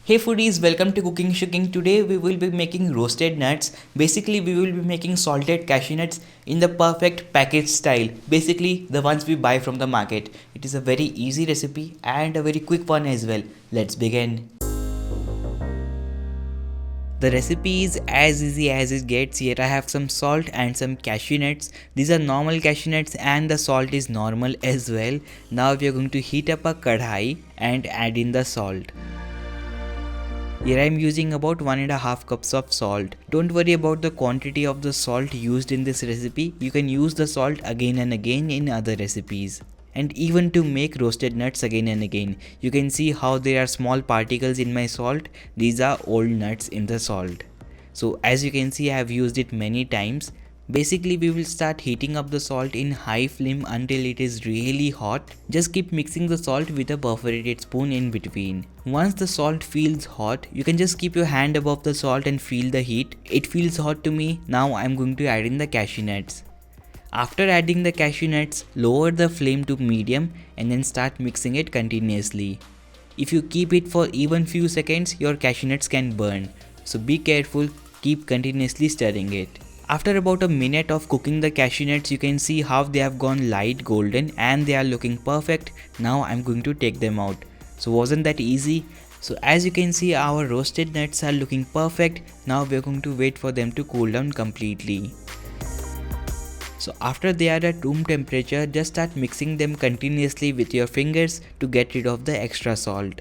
Hey foodies, welcome to Cooking Shooking. Today we will be making roasted nuts. Basically, we will be making salted cashew nuts in the perfect package style. Basically, the ones we buy from the market. It is a very easy recipe and a very quick one as well. Let's begin. The recipe is as easy as it gets. Here I have some salt and some cashew nuts. These are normal cashew nuts and the salt is normal as well. Now we are going to heat up a kadhai and add in the salt. Here I am using about 1.5 cups of salt. Don't worry about the quantity of the salt used in this recipe. You can use the salt again and again in other recipes. And even to make roasted nuts again and again. You can see how there are small particles in my salt. These are old nuts in the salt. So as you can see, I have used it many times. Basically, we will start heating up the salt in high flame until it is really hot. Just keep mixing the salt with a perforated spoon in between. Once the salt feels hot, you can just keep your hand above the salt and feel the heat. It feels hot to me. Now I am going to add in the cashew nuts. After adding the cashew nuts, lower the flame to medium and then start mixing it continuously. If you keep it for even few seconds, your cashew nuts can burn. So be careful, keep continuously stirring it. After about a minute of cooking the cashew nuts, you can see how they have gone light golden and they are looking perfect. Now I'm going to take them out. So wasn't that easy? So as you can see, our roasted nuts are looking perfect. Now we're going to wait for them to cool down completely. So after they are at room temperature, just start mixing them continuously with your fingers to get rid of the extra salt.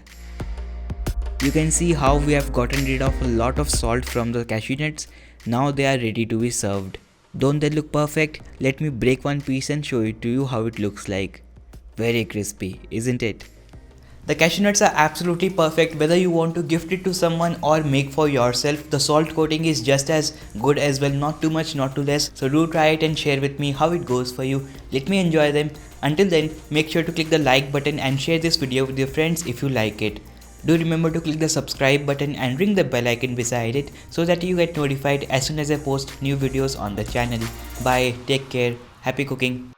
You can see how we have gotten rid of a lot of salt from the cashew nuts. Now they are ready to be served. Don't they look perfect? Let me break one piece and show it to you how it looks like. Very crispy, isn't it? The cashew nuts are absolutely perfect whether you want to gift it to someone or make for yourself. The salt coating is just as good as well, not too much, not too less. So do try it and share with me how it goes for you. Let me enjoy them. Until then, make sure to click the like button and share this video with your friends if you like it. Do remember to click the subscribe button and ring the bell icon beside it so that you get notified as soon as I post new videos on the channel. Bye, take care, happy cooking.